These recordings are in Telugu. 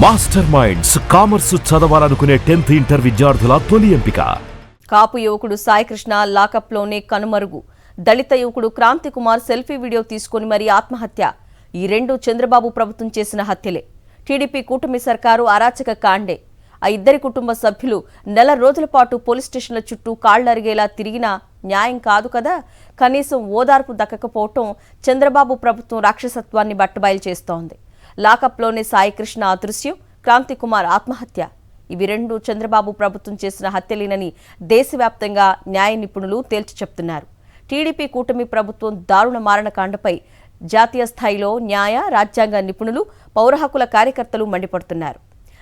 మాస్టర్ మైండ్స్ కామర్స్ చదవాలనుకునే 10th ఇంటర్ విద్యార్థుల తొలి ఎంపిక. కాపు యువకుడు సాయికృష్ణ లాకప్లోనే కనుమరుగు. దళిత యువకుడు క్రాంతి కుమార్ సెల్ఫీ వీడియో తీసుకుని మరీ ఆత్మహత్య. ఈ రెండు చంద్రబాబు ప్రభుత్వం చేసిన హత్యలే. టీడీపీ కూటమి సర్కారు అరాచక కాండే. ఆ ఇద్దరి కుటుంబ సభ్యులు నెల రోజుల పాటు పోలీస్ స్టేషన్ల చుట్టూ కాళ్లరిగేలా తిరిగినా న్యాయం కాదు కదా. కనీసం ఓదార్పు దక్కకపోవటం చంద్రబాబు ప్రభుత్వం రాక్షసత్వాన్ని బట్టబయలు చేస్తోంది. లాకప్లోనే సాయికృష్ణ అదృశ్యం, క్రాంతి కుమార్ ఆత్మహత్య. ఇవి రెండు చంద్రబాబు ప్రభుత్వం చేసిన హత్యలేనని దేశవ్యాప్తంగా న్యాయ నిపుణులు తేల్చి చెప్తున్నారు. టీడీపీ కూటమి ప్రభుత్వం దారుణ మారణకాండపై జాతీయ స్థాయిలో న్యాయ, రాజ్యాంగ నిపుణులు, పౌర హక్కుల కార్యకర్తలు మండిపడుతున్నారు.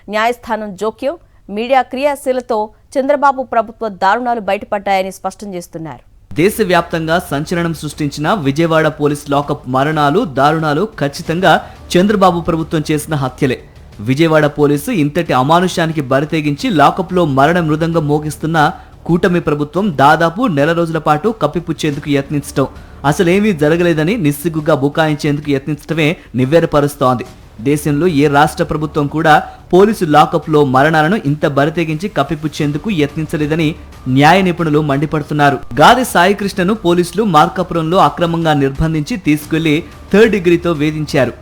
న్యాయస్థానం జోక్యం, మీడియా క్రియాశీలతో చంద్రబాబు ప్రభుత్వ దారుణాలు బయటపడ్డాయని స్పష్టం చేస్తున్నారు. దేశవ్యాప్తంగా సంచలనం సృష్టించిన విజయవాడ పోలీస్ లాకప్ మరణాలు, దారుణాలు ఖచ్చితంగా చంద్రబాబు ప్రభుత్వం చేసిన హత్యలే. విజయవాడ పోలీసు ఇంతటి అమానుషానికి బరితెగించి లాకప్లో మరణ మృదంగం మోగిస్తున్న కూటమి ప్రభుత్వం దాదాపు నెల రోజుల పాటు కప్పిపుచ్చేందుకు యత్నించడం, అసలేమీ జరగలేదని నిస్సిగ్గుగా బుకాయించేందుకు యత్నించడమే నివ్వెరపరుస్తోంది. దేశంలో ఏ రాష్ట్ర ప్రభుత్వం కూడా పోలీసు లాకప్లో మరణాలను ఇంత బరితెగించి కప్పిపుచ్చేందుకు యత్నించలేదని న్యాయ నిపుణులు మండిపడుతున్నారు. గాది సాయికృష్ణను పోలీసులు మార్కాపురంలో అక్రమంగా నిర్బంధించి తీసుకెళ్లి 3rd డిగ్రీతో వేధించారు.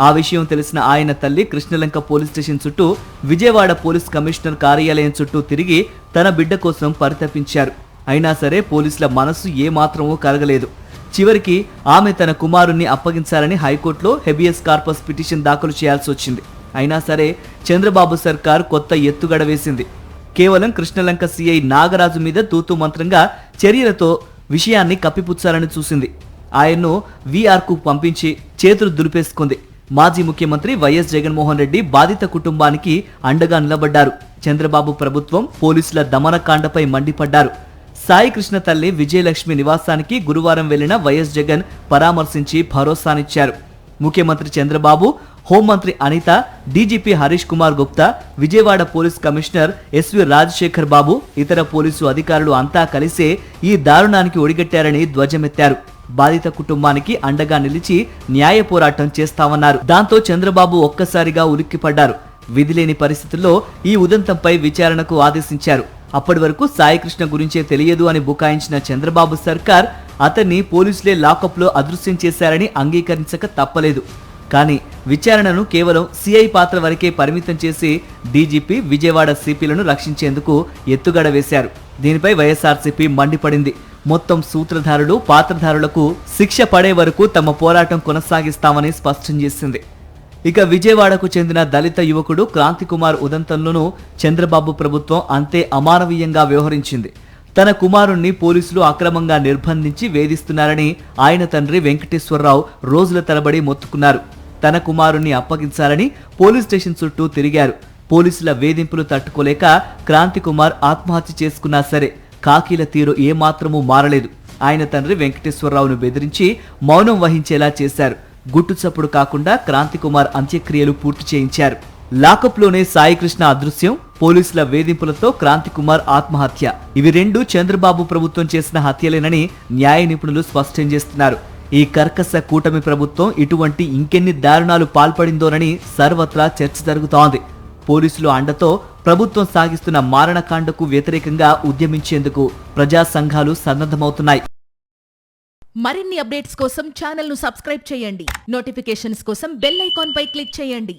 ఆ విషయం తెలిసిన ఆయన తల్లి కృష్ణలంక పోలీస్ స్టేషన్ చుట్టూ, విజయవాడ పోలీస్ కమిషనర్ కార్యాలయం చుట్టూ తిరిగి తన బిడ్డ కోసం పరితపించారు. అయినా సరే పోలీసుల మనస్సు ఏమాత్రమూ కరగలేదు. చివరికి ఆమె తన కుమారుణ్ణి అప్పగించాలని హైకోర్టులో హెబియస్ కార్పస్ పిటిషన్ దాఖలు చేయాల్సి వచ్చింది. అయినా సరే చంద్రబాబు సర్కార్ కొత్త ఎత్తుగడ వేసింది. కేవలం కృష్ణలంక సిఐ నాగరాజు మీద తూతూ మంత్రంగా చర్యలతో విషయాన్ని కప్పిపుచ్చాలని చూసింది. ఆయన్ను వీఆర్కు పంపించి చేతులు దులిపేసుకుంది. మాజీ ముఖ్యమంత్రి వైఎస్ జగన్మోహన్ రెడ్డి బాధిత కుటుంబానికి అండగా నిలబడ్డారు. చంద్రబాబు ప్రభుత్వం పోలీసుల దమనకాండపై మండిపడ్డారు. సాయికృష్ణ తల్లి విజయలక్ష్మి నివాసానికి గురువారం వెళ్లిన వైఎస్ జగన్ పరామర్శించి భరోసానిచ్చారు. ముఖ్యమంత్రి చంద్రబాబు, హోంమంత్రి Anitha, DGP Harish Kumar Gupta, Vijayawada police commissioner SV Rajasekhar Babu, ఇతర పోలీసు అధికారులు అంతా కలిసే ఈ దారుణానికి ఒడిగట్టారని ధ్వజమెత్తారు. బాధిత కుటుంబానికి అండగా నిలిచి న్యాయ పోరాటం చేస్తామన్నారు. దాంతో చంద్రబాబు ఒక్కసారిగా ఉలిక్కిపడ్డారు. విధిలేని పరిస్థితుల్లో ఈ ఉదంతంపై విచారణకు ఆదేశించారు. అప్పటి వరకు సాయికృష్ణ గురించే తెలియదు అని బుకాయించిన చంద్రబాబు సర్కార్ అతన్ని పోలీసులే లాకప్లో అదృశ్యం చేశారని అంగీకరించక తప్పలేదు. కానీ విచారణను కేవలం సిఐ పాత్ర వరకే పరిమితం చేసి డీజీపీ, విజయవాడ సిపిలను రక్షించేందుకు ఎత్తుగడ వేశారు. దీనిపై వైఎస్ఆర్సీపీ మండిపడింది. మొత్తం సూత్రధారులు, పాత్రధారులకు శిక్ష పడే వరకు తమ పోరాటం కొనసాగిస్తామని స్పష్టం చేసింది. ఇక విజయవాడకు చెందిన దళిత యువకుడు క్రాంతి కుమార్ ఉదంతంలోనూ చంద్రబాబు ప్రభుత్వం అంతే అమానవీయంగా వ్యవహరించింది. తన కుమారుణ్ణి పోలీసులు అక్రమంగా నిర్బంధించి వేధిస్తున్నారని ఆయన తండ్రి వెంకటేశ్వరరావు రోజుల తరబడి మొత్తుకున్నారు. తన కుమారుణ్ణి అప్పగించాలని పోలీస్ స్టేషన్ చుట్టూ తిరిగారు. పోలీసుల వేధింపులు తట్టుకోలేక క్రాంతి కుమార్ ఆత్మహత్య చేసుకున్నా సరే కాకీల తీరు ఏమాత్రమూ మారలేదు. ఆయన తండ్రి వెంకటేశ్వరరావును బెదిరించి మౌనం వహించేలా చేశారు. గుట్టుచప్పుడు కాకుండా క్రాంతి కుమార్ అంత్యక్రియలు పూర్తి చేయించారు. లాకప్లోనే సాయికృష్ణ అదృశ్యం, పోలీసుల వేధింపులతో క్రాంతి కుమార్ ఆత్మహత్య. ఇవి రెండు చంద్రబాబు ప్రభుత్వం చేసిన హత్యలేనని న్యాయ నిపుణులు స్పష్టం చేస్తున్నారు. ఈ కర్కశ కూటమి ప్రభుత్వం ఇటువంటి ఇంకెన్ని దారుణాలు పాల్పడిందోనని సర్వత్రా చర్చ జరుగుతోంది. పోలీసులు అండతో ప్రభుత్వం సాగిస్తున్న మారణకాండకు వ్యతిరేకంగా ఉద్యమించేందుకు ప్రజా సంఘాలు సన్నద్ధమవుతున్నాయి. మరిన్ని అప్డేట్స్ కోసం ఛానల్ ను సబ్స్క్రైబ్ చేయండి. నోటిఫికేషన్స్ కోసం బెల్ ఐకాన్ పై క్లిక్ చేయండి.